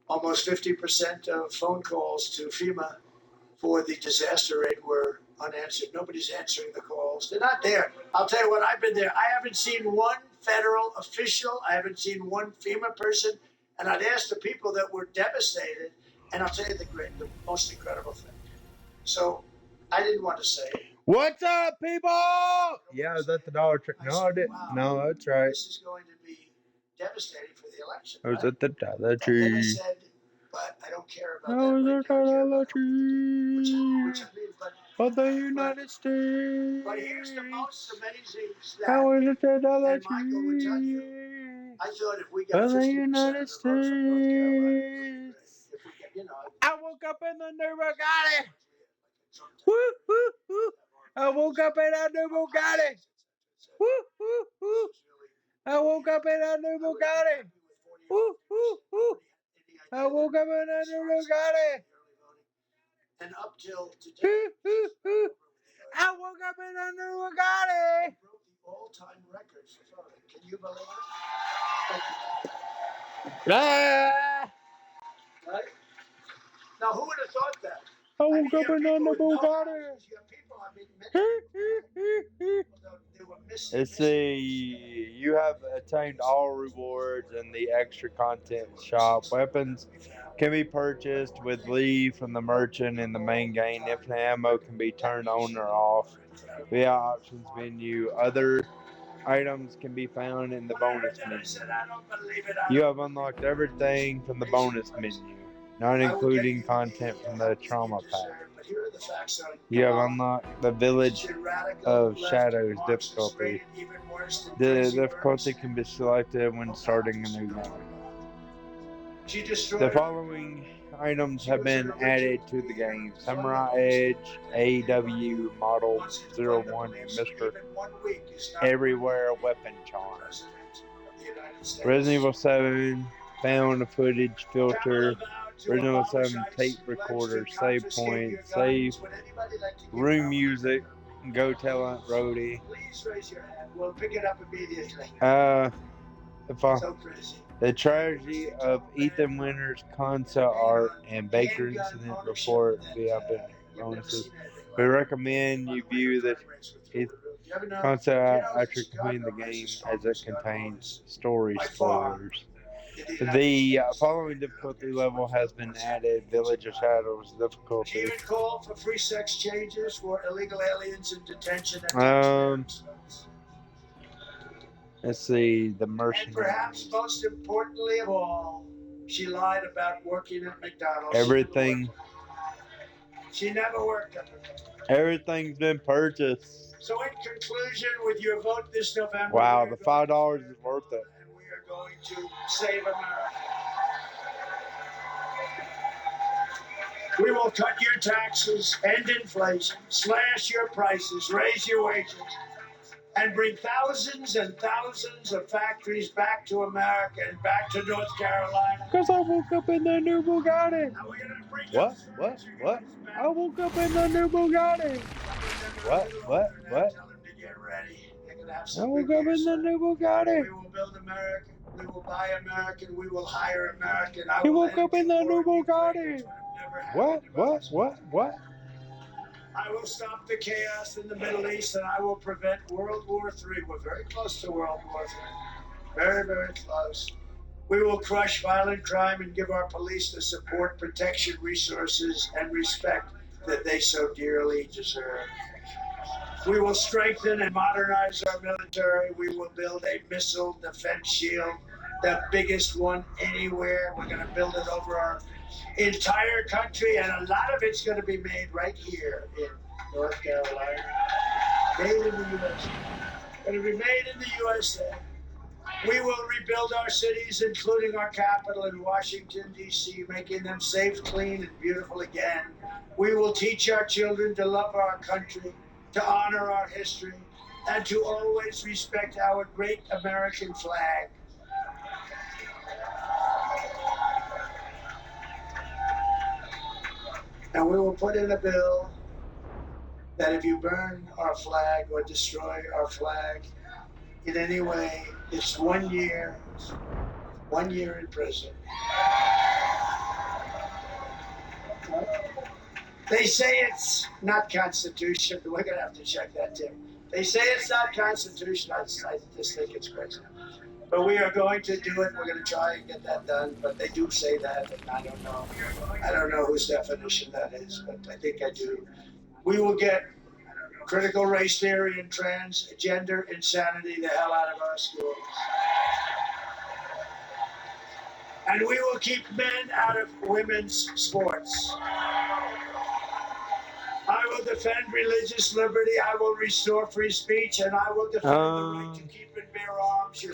Almost 50% of phone calls to FEMA for the disaster rate were unanswered. Nobody's answering the calls. They're not there. I'll tell you what, I've been there. I haven't seen one federal official. I haven't seen one FEMA person. And I'd asked the people that were devastated, and I'll tell you the most incredible thing. So I didn't want to say. What's up, people? Yeah, I was at the Dollar Tree. No, I didn't. Wow, no, that's right. This is going to be devastating for the election. I was at the Dollar Tree. And then I said, but I don't care about that. I was at the Dollar Which Tree. I mean, Of the United States. But here's the most amazing stat. I was at the Dollar And Michael would tell you, I thought if we got of the 50% United of the vote from North Carolina, States. if we get, you know, I woke up in the new Bugatti. Woo, woo, woo. I woke up in a new Bugatti. Woo, woo, woo. I woke up in a new Bugatti. Woo, woo, woo. I woke up in a new Bugatti. And up till today, I woke up in a new Bugatti. Broke the all-time record for voting. Can you believe it? Ah. Right? Now, who would have thought that? I woke up in a new Bugatti. Let's see, you have attained all rewards in the extra content shop. Weapons can be purchased with leave from the merchant in the main game. Infinite ammo can be turned on or off via options menu. Other items can be found in the bonus menu. You have unlocked everything from the bonus menu, not including content from the trauma pack. You have unlocked the Village of Shadows difficulty. The difficulty can be selected when starting a new game. The following items have been added to the game: Samurai Edge, AW Model 01, and Mr. Everywhere Weapon Charm. Resident Evil 7 found footage filter. Original 7 tape recorder, save point, save room music, go tell Aunt Rhodey. Please raise your hand. We'll pick it up immediately. The tragedy of Ethan Winter's concept art and Baker incident report via bonuses. We recommend you view the concept art after completing the game, as it contains story spoilers. The following difficulty level has been added: Village of Shadows difficulty. Even call for free sex changes for illegal aliens in detention. Let's see, the mercenaries. And perhaps most importantly of all, she lied about working at McDonald's. Everything. She never worked at McDonald's. Everything's been purchased. So in conclusion, with your vote this November, wow, the $5 is worth it. Going to save America. We will cut your taxes, end inflation, slash your prices, raise your wages, and bring thousands and thousands of factories back to America and back to North Carolina. Because I woke up in the new Bugatti. What? I woke up in the new Bugatti. What? I woke up in the new Bugatti. We will build America. We will buy American. We will hire American. He woke up in the new Bugatti. What? I will stop the chaos in the Middle East, and I will prevent World War III. We're very close to World War III. Very, very close. We will crush violent crime and give our police the support, protection, resources, and respect that they so dearly deserve. We will strengthen and modernize our military. We will build a missile defense shield, the biggest one anywhere. We're going to build it over our entire country, and a lot of it's going to be made right here in North Carolina. Made in the USA. Going to be made in the USA. We will rebuild our cities, including our capital in Washington, D.C., making them safe, clean, and beautiful again. We will teach our children to love our country, to honor our history, and to always respect our great American flag. And we will put in a bill that if you burn our flag or destroy our flag in any way, it's 1 year in prison. They say it's not constitutional. We're going to have to check that too. They say it's not constitutional. I just think it's crazy. But we are going to do it. We're going to try and get that done. But they do say that, and I don't know. I don't know whose definition that is, but I think I do. We will get critical race theory and transgender insanity the hell out of our schools. And we will keep men out of women's sports. I will defend religious liberty. I will restore free speech, and I will defend the right to keep and bear arms. Your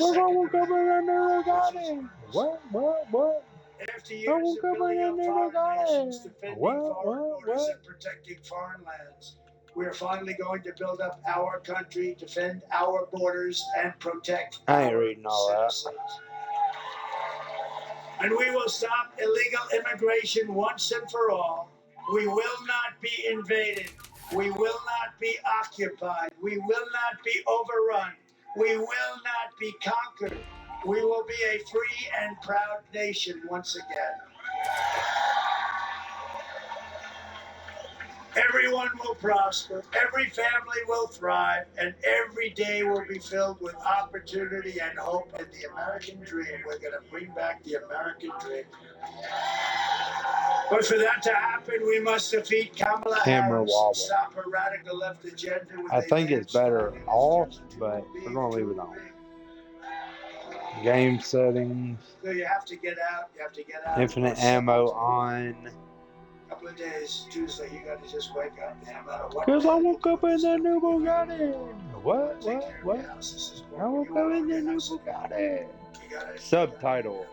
What? After years of building up foreign nations, defending foreign borders, and protecting foreign lands, we are finally going to build up our country, defend our borders, and protect our citizens. And we will stop illegal immigration once and for all. We will not be invaded. We will not be occupied. We will not be overrun. We will not be conquered. We will be a free and proud nation once again. Everyone will prosper, every family will thrive, and every day will be filled with opportunity and hope and the American dream. We're going to bring back the American dream. But for that to happen, we must defeat Kamala Harris, stop her radical left agenda. I think it's better off, but we're going to leave it on. Game settings. So you have to get out. You have to get out. Infinite ammo on. Couple of days, Tuesday, you got to just wake up, no matter what. Because I woke up in the new Bugatti. What? I woke up in the new Bugatti. Subtitles.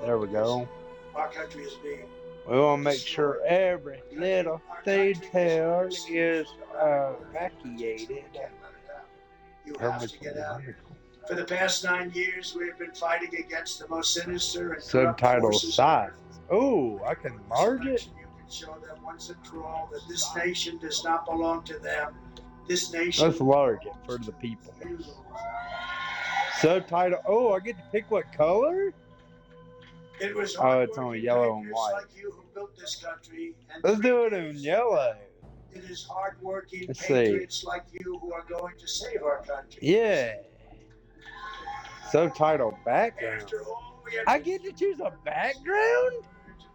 There we go. Our country is being. We want to make sure every little detail is evacuated. You have to get out. For the past 9 years, we have been fighting against the most sinister and subtitle size. Oh, I can enlarge it. Show them once and for all that this nation does not belong to them. This nation. Let's enlarge it for the people. Subtitle. Oh, I get to pick what color? It was it's only yellow and white. Like you who built this country. Let's do it in yellow. It is hardworking patriots like you who are going to save our country. Yeah. Subtitle background. After all, I get to choose a background?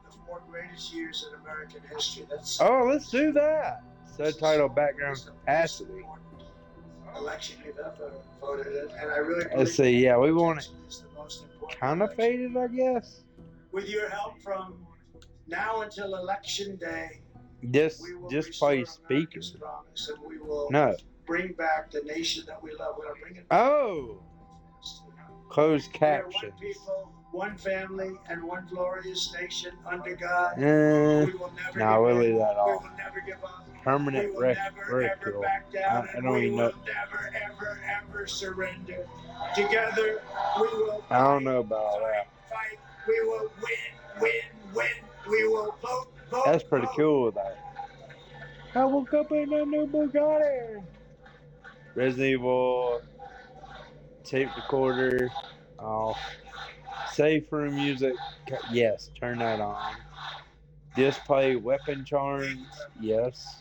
The 4 greatest years in American history. Let's do that. Subtitle background capacity. Election you've ever voted in, and I really. Let's see. Yeah, we want it kind of faded, I guess. With your help from now until election day, just play speakers. We will bring back the nation that we love. We're bring it back. Oh. Closed captions. One people, one family, and one glorious nation under God. We will never we'll leave that off. We will never give up. Permanent record. I don't even know. We will never surrender. Together, we will. I don't know about all that. Fight. We will win. We will vote. That's pretty cool, though. I woke up in a new Bugatti. Resident Evil. Tape recorder off. Safe room music. Yes, turn that on. Display weapon charms. Yes.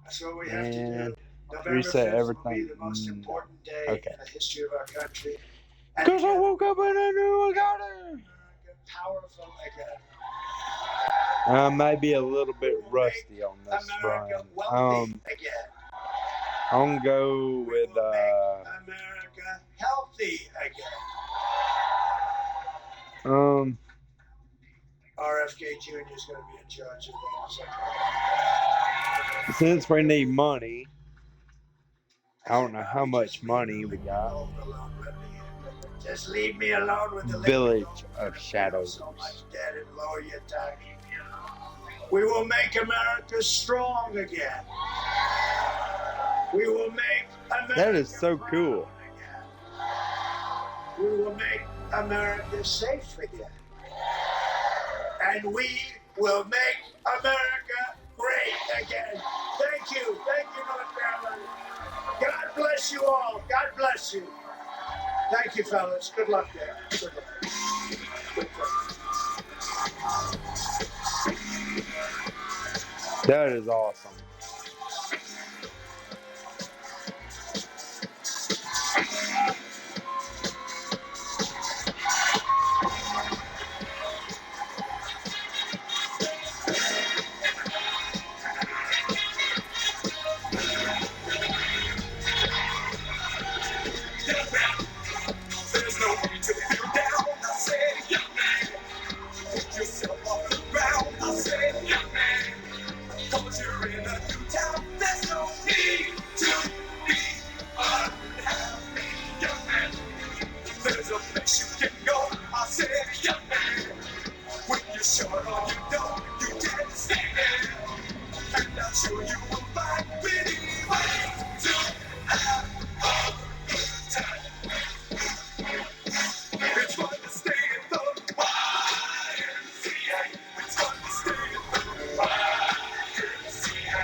That's what we have to do. Reset everything. Will be the most important day in the history of our country. Because I woke up in a new Bugatti. Powerful again. I might be a little bit rusty on this, Brian. Again. I'm gonna go with America healthy again. RFK Jr. is going to be in charge of that. Since we need money, I don't know how much money we got. Just leave me alone with the Village of Shadows. So much debt and lower your tax. We will make America strong again. We will make America. That is so cool. We will make America safe again. And we will make America great again. Thank you, North Carolina. God bless you all. God bless you. Thank you, fellas. Good luck there. Good luck. Good luck. That is awesome. There's no need to feel down. I said, young man, pick yourself off the ground. I said, young man, 'cause you're in a new town. There's no need to be unhappy, young man. There's a place you can go. I said, young man, when you're short on you don't, you can stay there. And I'm sure you will find many ways to have a good time. It's fun to stay at the YMCA. It's fun to stay at the YMCA.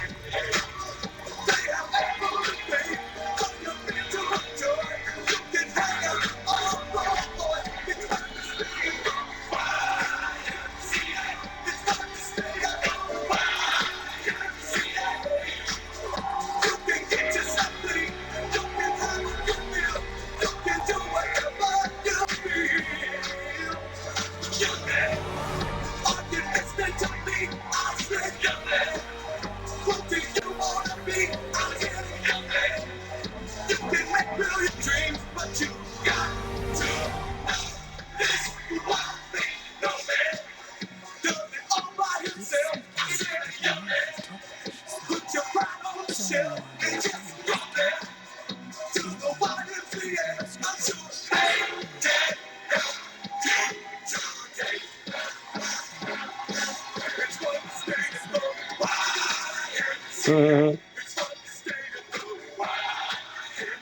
They have everything from your bed to a toy. You can hang out all boy. It's fun to stay at the YMCA. It's fun to stay at the YMCA. You can get yourself clean. You can have a good meal. You can do whatever you feel. Young man, are you listening to me? I said, young man, what do you want to be? I said, young man, you can make brilliant dreams, but you got to know this one thing. No man does it all by himself. I said, young man, put your pride on the shelf and just go there to the YMCA. I'm sure they can help you today. It's fun to stay at the YMCA. It's fun to stay at the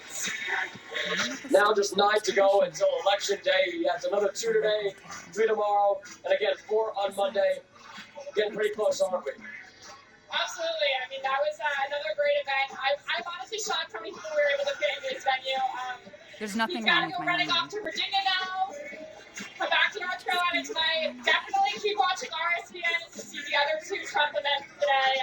YMCA. Now just 9 to go until Election Day. Yes, another 2 today, 3 tomorrow, and again 4 on Monday. Getting pretty close, aren't we? Absolutely. I mean, that was another great event. I'm honestly shocked how many people we were able to fit in this venue. There's nothing We've got wrong to with go my running off to Virginia now. Come back to North Carolina tonight. Definitely keep watching RSPN to see the other 2 Trump events today.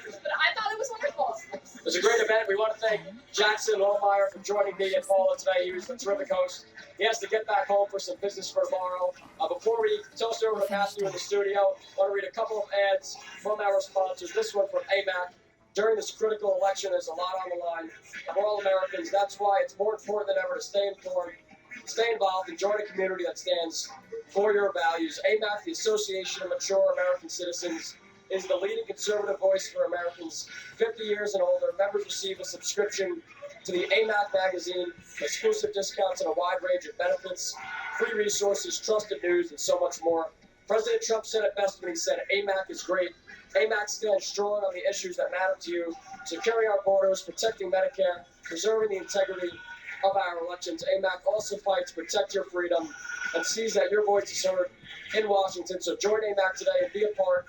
But I thought it was wonderful. It was a great event. We want to thank Jackson Olmeyer for joining me and Paula today. He was a terrific host. He has to get back home for some business for tomorrow. Before we toss it over to Matthew in the studio, I want to read a couple of ads from our sponsors. This one from AMAC. During this critical election, there's a lot on the line for all Americans. That's why it's more important than ever to stay informed, stay involved, and join a community that stands for your values. AMAC, the Association of Mature American Citizens, is the leading conservative voice for Americans 50 years and older. Members receive a subscription to the AMAC magazine, exclusive discounts and a wide range of benefits, free resources, trusted news, and so much more. President Trump said it best when he said AMAC is great. AMAC stands strong on the issues that matter to you, securing our borders, protecting Medicare, preserving the integrity of our elections. AMAC also fights to protect your freedom and sees that your voice is heard in Washington. So join AMAC today and be a part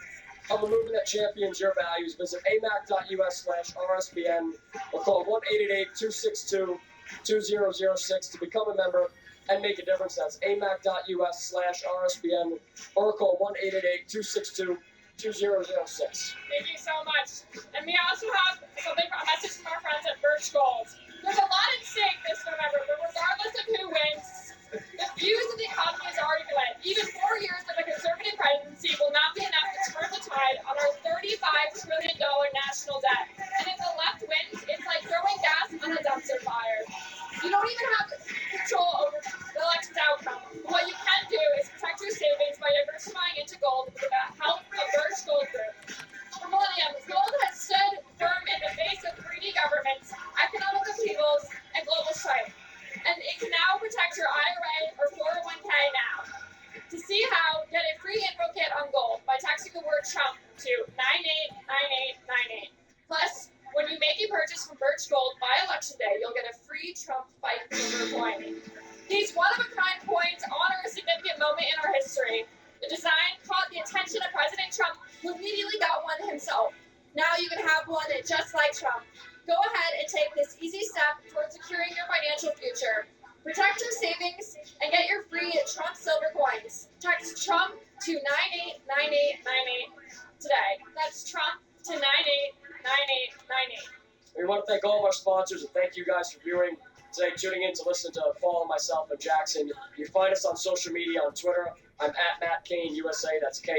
of a movement that champions your values. Visit amac.us/RSBN or call 1-888-262-2006 to become a member and make a difference. That's amac.us/RSBN or call 1-888-262-2006. Thank you so much. And we also have a message from our friends at Birch Gold. There's a lot at stake this November, but regardless of who wins, the views of the economy is already split. Even 4 years of a conservative presidency will not be enough to turn the tide on our $35 trillion national debt. And if the left wins, it's like throwing gas on a dumpster fire. You don't even have control over the election's outcome. What you can do is protect your savings by diversifying into gold with the help of Birch Gold Group. For millenniums, gold has stood firm in the face of greedy governments, economic upheavals, and global strife. And it can now protect your IRA or 401k now. To see how, get a free info kit on gold by texting the word Trump to 989898. Plus, when you make a purchase from Birch Gold by Election Day, you'll get a free Trump Fight silver coin. These one-of-a-kind coins honor a significant moment in our history. The design caught the attention of President Trump, who immediately got one himself. Now you can have one just like Trump. Go ahead and take this easy step towards securing your financial future. Protect your savings and get your free Trump silver coins. Text Trump to 989898 today. That's Trump to 989898. We want to thank all of our sponsors and thank you guys for viewing today, tuning in to listen to Paul, myself, and Jackson. You find us on social media on Twitter. I'm at Matt Kane USA. That's Kane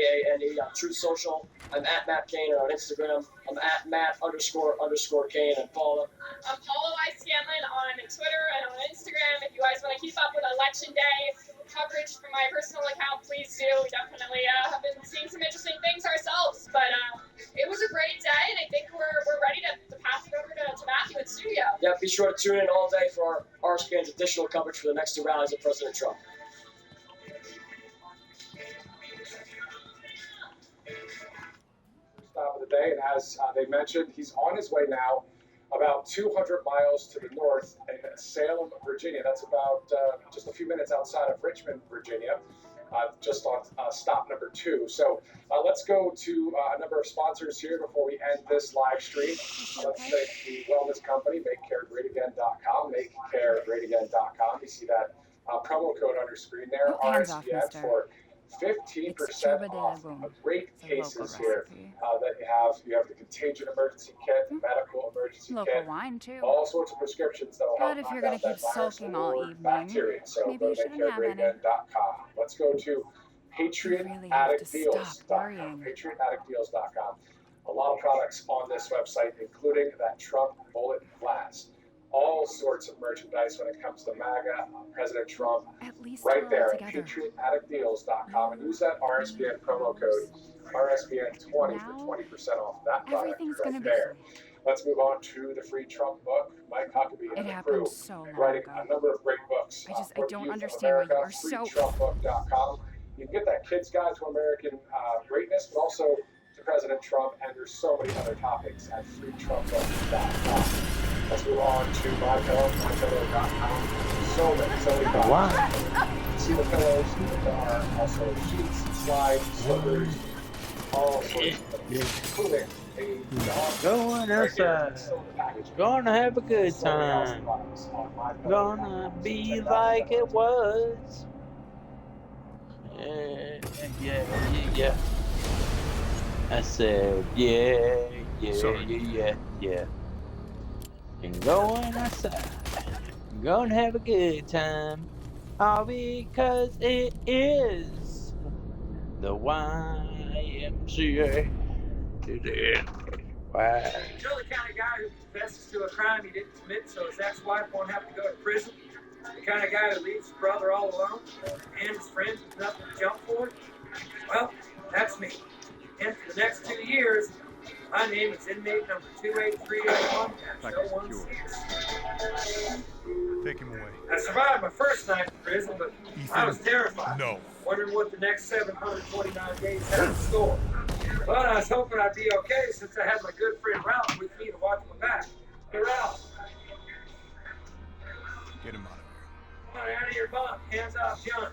on Truth Social. I'm at Matt Kane, and on Instagram, I'm at Matt__Kane and Paula. I'm Paula Y. Scanlon on Twitter and on Instagram. If you guys want to keep up with Election Day coverage from my personal account, please do. We definitely have been seeing some interesting things ourselves. But it was a great day, and I think we're ready to pass it over to Matthew in studio. Yeah, be sure to tune in all day for our RSPN's additional coverage for the next 2 rallies of President Trump. Stop of the day, and as they mentioned, he's on his way now about 200 miles to the north in Salem, Virginia. That's about just a few minutes outside of Richmond, Virginia, just on stop number 2. So let's go to a number of sponsors here before we end this live stream. Let's thank the wellness company, MakeCareGreatAgain.com, MakeCareGreatAgain.com. You see that promo code on your screen there, RSPN, for 15% off great cases here that you have. You have the contagion emergency kit, medical emergency kit, wine too. all sorts of prescriptions that will help But if knock you're gonna out that keep virus sulking or all evening, bacteria. So maybe go you to shouldn't have any. MakeCareGreatAgain.com. Let's go to PatriotAddictDeals.com. PatriotAddictDeals.com. A lot of products on this website, including that Trump bullet glass. All sorts of merchandise when it comes to MAGA, President Trump, At least right there at together. PatriotAddictDeals.com, and use that RSPN promo code RSPN20 for 20% off that product Everything's right gonna be there. fine. Let's move on to the free Trump book. Mike Huckabee and It the happened crew so long writing ago. a number of great books. I For the don't Youth of understand why you America, are so. freetrumpbook.com. You can get that Kid's Guide to American Greatness, but also to President Trump, and there's so many other topics at freetrumpbook.com. Let's move on to mypillow.com. So many products. Wow. See the pillows, there are also sheets, slides, slippers, all sorts of things, including a dog. Going outside. Gonna have a good time. Gonna be like it was. Yeah. I said, yeah. And going outside. Gonna have a good time. All because it is the YMCA. Wow. You're the kind of guy who confesses to a crime he didn't commit so his ex-wife won't have to go to prison. The kind of guy who leaves his brother all alone and his friends with nothing to jump for. Well, that's me. And for the next 2 years, my name is inmate number 28381-016. Take him away. I survived my first night in prison, but I was terrified. No. Wondering what the next 729 days had in store. Well, I was hoping I'd be okay since I had my good friend Ralph with me to watch my back. Hey, Ralph. Get him out Come on, out of your bunk. Hands off, John.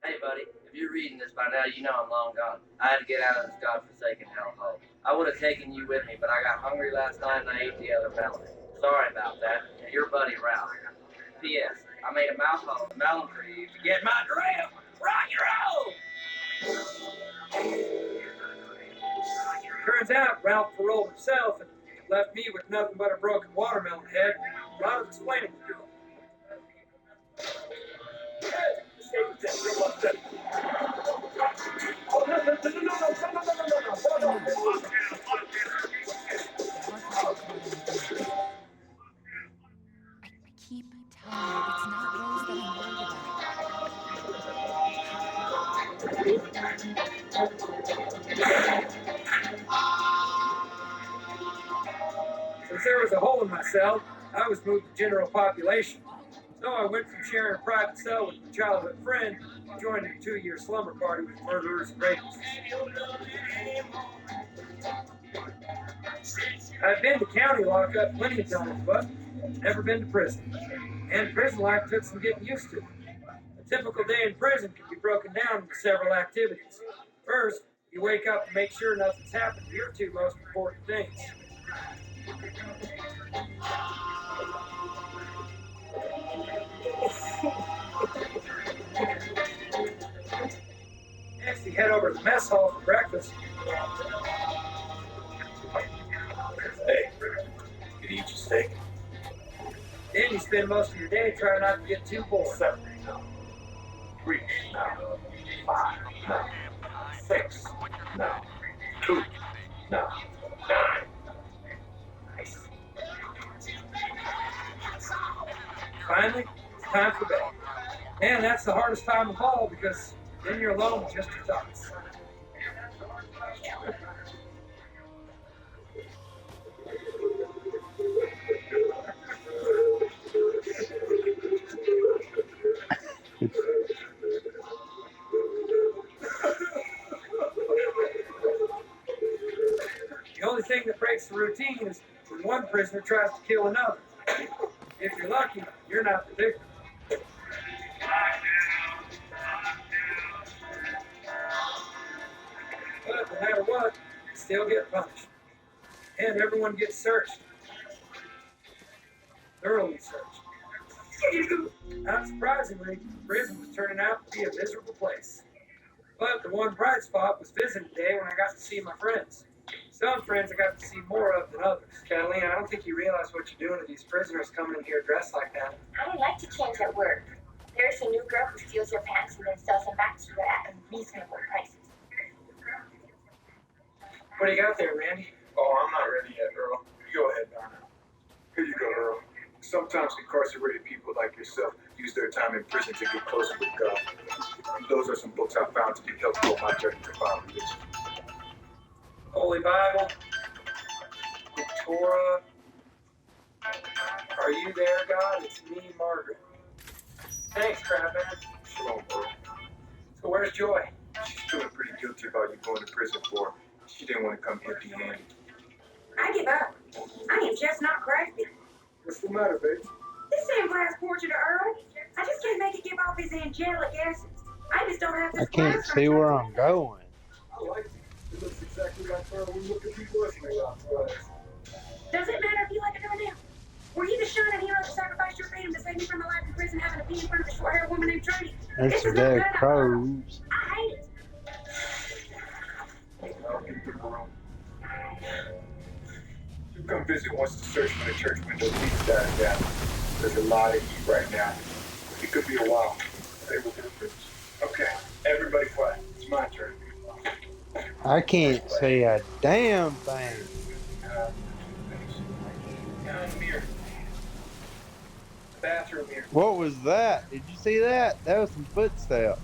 Hey, buddy, if you're reading this by now, you know I'm long gone. I had to get out of this godforsaken hellhole. I would have taken you with me, but I got hungry last night and I ate the other melon. Sorry about that. Your buddy, Ralph. P.S. I made a mouth hole with melon for you to get my drip. Rock and roll! Turns out Ralph paroled himself and left me with nothing but a broken watermelon head. I was explaining to him. I keep telling you, it's not Rose that I'm worried about. Since there was a hole in my cell, I was moved to general population. So I went from sharing a private cell with my childhood friend to joining a 2-year slumber party with murderers and rapists. I've been to county lockup plenty of times, but never been to prison. And prison life took some getting used to. A typical day in prison can be broken down into several activities. First, you wake up to make sure nothing's happened to your 2 most important things. Next, you head over to the mess hall for breakfast. Hey, you eat your steak? Then you spend most of your day trying not to get too bored. 7, no. 3, no. 5, no. 6, no. 2, no. 9. Nice. Finally, it's time for bed. And that's the hardest time of all because then you're alone with just your thoughts. The only thing that breaks the routine is when one prisoner tries to kill another. If you're lucky, you're not the victim. But no matter what, you still get punished. And everyone gets searched. Thoroughly searched. Not surprisingly, prison was turning out to be a miserable place. But the one bright spot was visiting day when I got to see my friends. Some friends I got to see more of than others. Catalina, I don't think you realize what you're doing to these prisoners coming in here dressed like that. I don't like to change at work. There's a new girl who steals your pants and then sells them back to you at unreasonable prices. What do you got there, Randy? Oh, I'm not ready yet, Earl. You go ahead, Donna. Here you go, Earl. Sometimes incarcerated people like yourself use their time in prison to get closer with God. Those are some books I found to be helpful on my journey to find religion. Holy Bible, the Torah. Are you there, God? It's me, Margaret. Thanks, Crabman. Shalom, Earl. So where's Joy? She's feeling pretty guilty about you going to prison for her. She didn't want to come empty-handed. I give up. I am just not crafty. What's the matter, babe? This same glass portrait of Earl, I just can't make it give off his angelic essence. I just don't have this I can't see where I'm going. I like it. It looks exactly like her when we look at people listening on glass. Does it matter if you like it or not? Were you the shining hero that sacrificed your freedom to save me from a life in prison having a pee in front of a short-haired woman named Trudy? It's the crows. I hate it. I'll get the room. You come visit once the search for the church window leads dies down. There's a lot of heat right now. It could be a while. They will get finished. Okay, everybody quiet. It's my turn. I can't see a damn thing. Mirror. Bathroom mirror. What was that? Did you see that? That was some footsteps.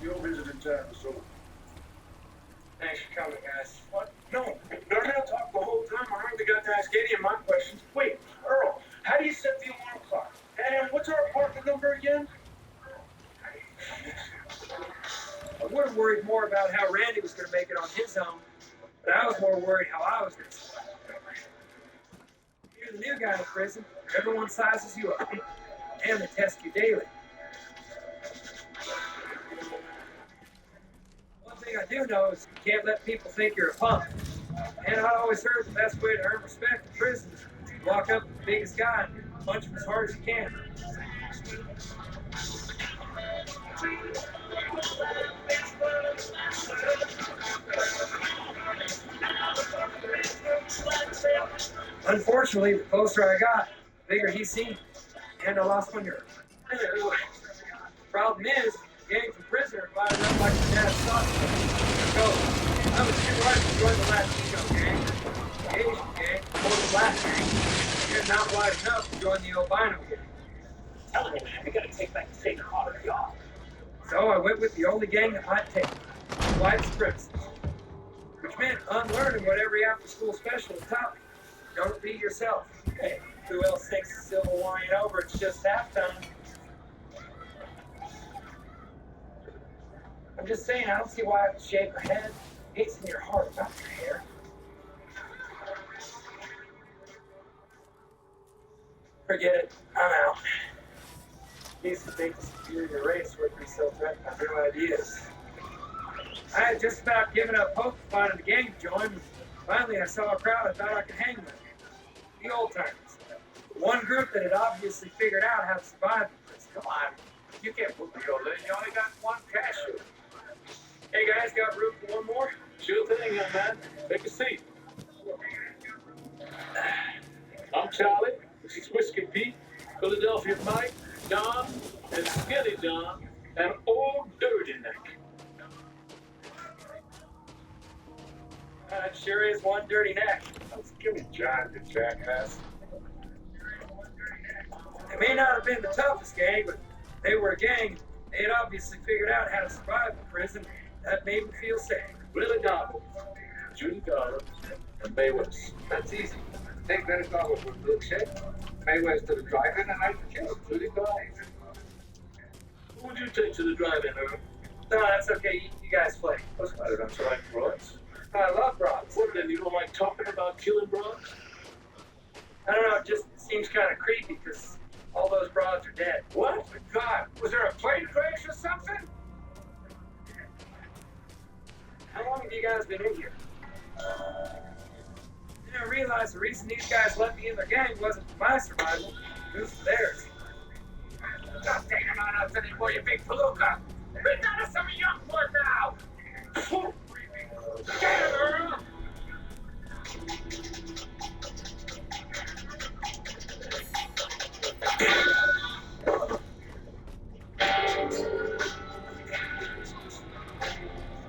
You'll visit in time, so. Thanks for coming, guys. What? No, Darnell talked the whole time. I hardly got to ask any of my questions. Wait, Earl, how do you set the alarm clock? And what's our apartment number again? I would have worried more about how Randy was going to make it on his own, but I was more worried how I was going to survive. You're the new guy in prison. Everyone sizes you up, and they test you daily. One thing I do know is you can't let people think you're a punk. And I always heard the best way to earn respect in prison is to walk up to the biggest guy and punch him as hard as you can. Unfortunately, the closer I got, the bigger he seemed, and I lost my nerve. Problem is, gangs in prison are divided up like the dad's sausage. So, I was too right to join the Latino gang, the Asian gang, or the Black gang, and not wide enough to join the albino gang. Tell me, man, we gotta take back the Sacred Heart of God. So I went with the only gang that might take, white supremacists, which meant unlearning what every after-school specialist taught me. Don't be yourself. Hey, who else thinks the Civil War ain't over? It's just halftime. I'm just saying, I don't see why I have to shave her head. Hate's in your heart, not your hair. Forget it. I'm out. Used to think the superior race would be so threatened by new ideas. I had just about given up hope of finding a gang to join. Finally, I saw a crowd I thought I could hang with. The old timers. One group that had obviously figured out how to survive in prison. Come on. You can't put me all in. You only got one cashew. Hey guys, got room for one more? Sure thing, young man. Take a seat. I'm Charlie. This is Whiskey Pete, Philadelphia Mike, Don, and Skinny John, and Old Dirty Neck. It sure is one dirty neck. Give me John, you jackass. They may not have been the toughest gang, but they were a gang. They had obviously figured out how to survive in prison. That made me feel safe. Willie Dobbins, Judy Garland, and May West. That's easy. Take that car with a good shape. May West to the drive-in and I can kill Judy Garland. Who would you take to the drive-in, Earl? No, that's okay. You guys play. What's the matter? Don't you like broads? I love broads. What then? You don't like talking about killing broads? I don't know. It just seems kind of creepy because all those broads are dead. What? God, was there a plane crash or something? How long have you guys been in here? Then I realized the reason these guys let me in their gang wasn't for my survival, it was for theirs. Stop taking on us anymore, you big palooka. We're not some young blood now. Get him, Earl.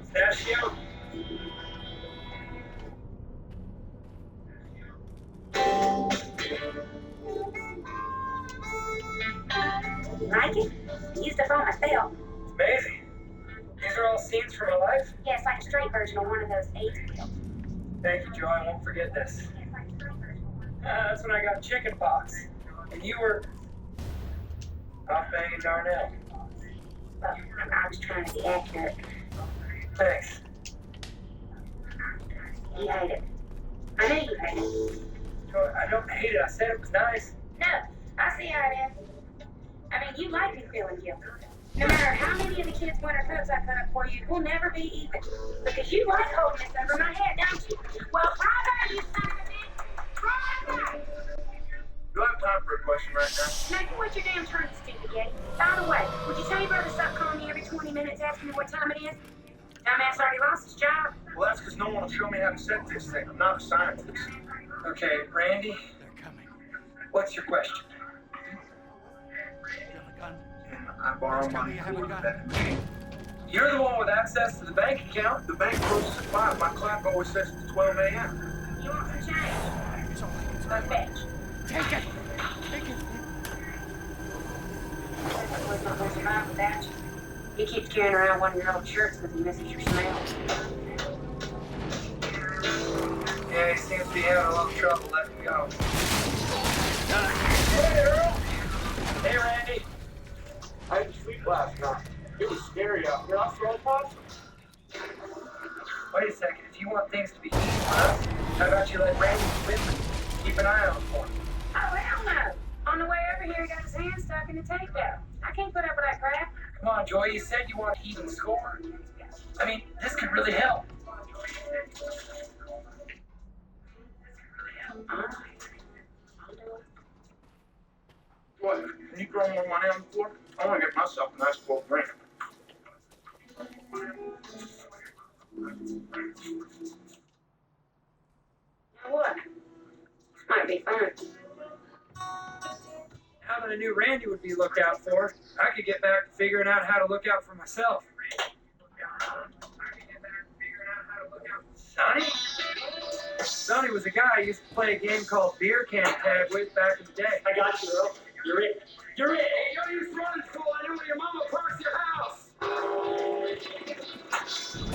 Pistachio? Like it? Used the phone myself. It's amazing. These are all scenes from my life? Yeah, it's like a straight version of one of those 8 pills. Thank you, Joe. I won't forget this. That's when I got chicken pox. And you were off banging Darnell. Well, I was trying to be accurate. Thanks. You hate it. I know you hate it. Joe, I don't hate it. I said it was nice. No, I see how it is. I mean, you like me feeling guilty. No matter how many of the kids' winter coats I put up for you, we'll never be even. Because you like holding this over my head, don't you? Well, try that, you son of a bitch. Try that. Do I have time for a question right now? Now, you wait your damn turn, stupid yeti. By the way, would you tell your brother to stop calling me every 20 minutes asking me what time it is? Dumbass already lost his job. Well, that's because no one will show me how to set this thing. I'm not a scientist. Okay, Randy. They're coming. What's your question? You have a gun? Can I borrow money You have a for gun? that? You're the one with access to the bank account. The bank closes at 5. My clock always says it's 12 a.m. You want some change? It's all right. It's all Go right. fetch. Take it. Take it. That boy's not going to survive without you. He keeps carrying around one of your old shirts because he misses your smell. Yeah, he seems to be having a little trouble letting go. Hey, Earl! Hey, Randy. I had to sleep last night. It was scary out here. I saw a possum. Wait a second. If you want things to be easy for us, how about you let Randy with me? Keep an eye out for him. Oh, hell no. On the way over here, he got his hand stuck in the tape belt. I can't put up with that crap. Come on, Joy. You said you want to even score. I mean, this could really help. What? Can you throw more money on the floor? I want to get myself a nice full drink. Now what? This might be fun. Now that I knew Randy would be looked out for, I could get back to figuring out how to look out for myself. Sonny? Sonny was a guy I used to play a game called beer can tag with back in the day. I got you, Earl. You're in. You're in. Hey, yo, you running fool. I know where your mama parks your house.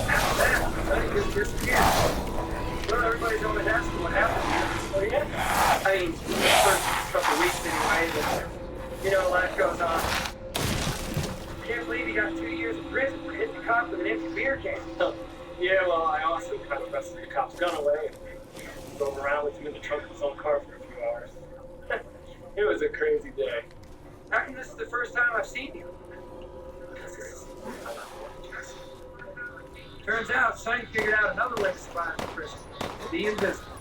After that, Sonny just disappeared. Well, everybody's always asking what happened. Oh, yeah? I mean, first couple weeks anyway, but, you know, life goes on. I can't believe he got 2 years in prison for hitting the cop with an empty beer can. Yeah, well, I also kind of wrestled the cop's gun away and drove around with him in the trunk of his own car for a few hours. It was a crazy day. How come this is the first time I've seen you? Turns out, Sonny figured out another way to survive in prison. be invisible.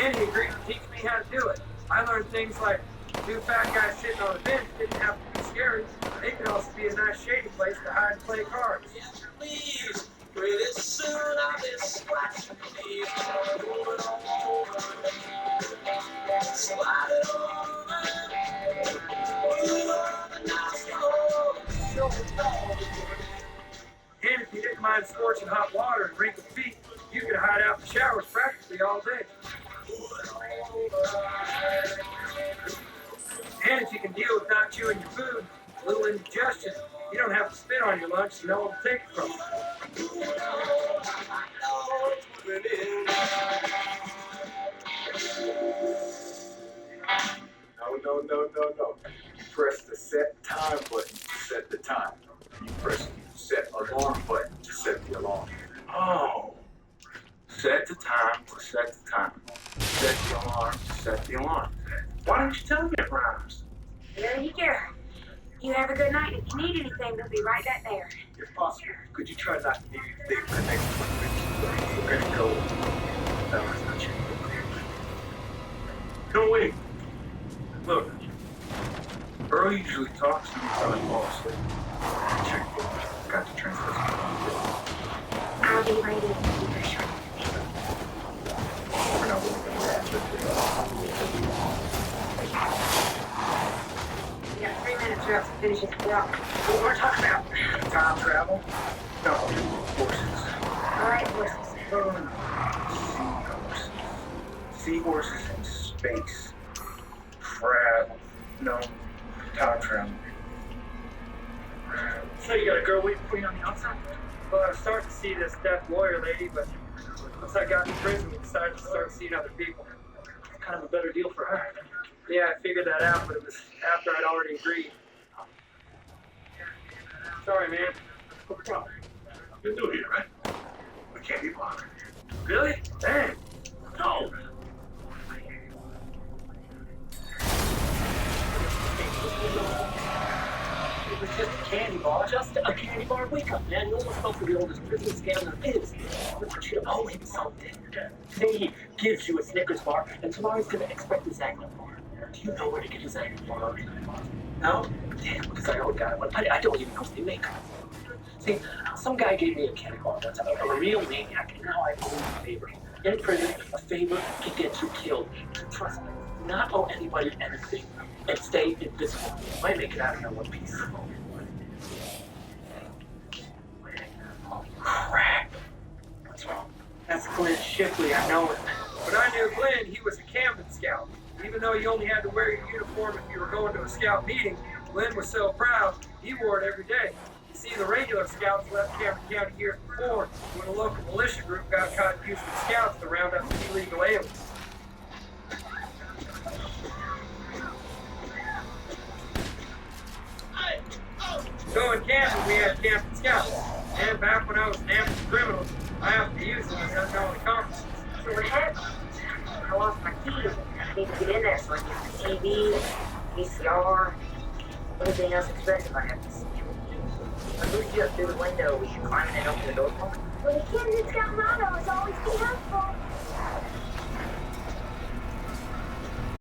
And he agreed to teach me how to do it. I learned things like two fat guys sitting on a bench didn't have to be scary. They could also be a nice shady place to hide and play cards. Yes, please. Pretty soon I'll be splashing these. Going over. Slide it over. Move on now, slow. And if you didn't mind scorching hot water and wrinkled feet, you could hide out in the showers practically all day. And if you can deal with not chewing your food, a little indigestion, you don't have to spit on your lunch so no one will take it from you. No. You press the set time button to set the time. You press the set alarm button to set the alarm. Oh. Set the time to set the time. Set the alarm to set the alarm. Why don't you tell me it rhymes? There you go. You have a good night. If you need anything, we'll be right back there. If possible, could you try not to need anything for the next 20 minutes? We're gonna go. No, it's not you. No, wait. Look. Earl usually talks to me until I fall asleep. Check your phone. Got the transfer. I'll be right in for sure. We're not going to do that. You got 3 minutes or else it finishes the block. What we're talking about? Time travel? No, horses. All right, horses. Seahorses. Seahorses in space. Travel. No. Time travel. So you got a girl waiting for you on the outside? Well, I was starting to see this deaf lawyer lady, but once I got in prison, we decided to start seeing other people. Kind of a better deal for her. Yeah, I figured that out, but it was after I'd already agreed. Sorry, man. No problem. You're new here, right? We can't be bothered. Really? Dang. No. It was just a candy bar. Just a candy bar. Wake up, man. You almost fell for the oldest prison scam there is. I want you to owe him something. Today he gives you a Snickers bar, and tomorrow he's going to expect his Agnew bar. Do you know where to get his Agnew bar? No? Damn, because I owe a guy one. I don't even know if they make them. See, some guy gave me a candy bar once. I'm a real maniac, and now I owe him a favor. In prison, a favor can get you killed. Trust me, do not owe anybody anything. And stay invisible. Might make it out in one piece. Oh, crap. What's wrong? That's Glenn Shipley, I know it. But I knew Glenn, he was a Camden scout. Even though you only had to wear your uniform if you were going to a scout meeting, Glenn was so proud, he wore it every day. You see, the regular scouts left Camden County years before when a local militia group got caught using scouts to round up illegal aliens. So in Camden, we had Camden Scouts. And back when I was an amateur criminal, I have to use them as unknown accomplices. So what happened? I lost my key. I need to get in there so I can get the TV, VCR, anything else expensive I have to see. I moved you up through the window. We should climb in and open the door for me. Well, the Camden Scout motto is always be helpful.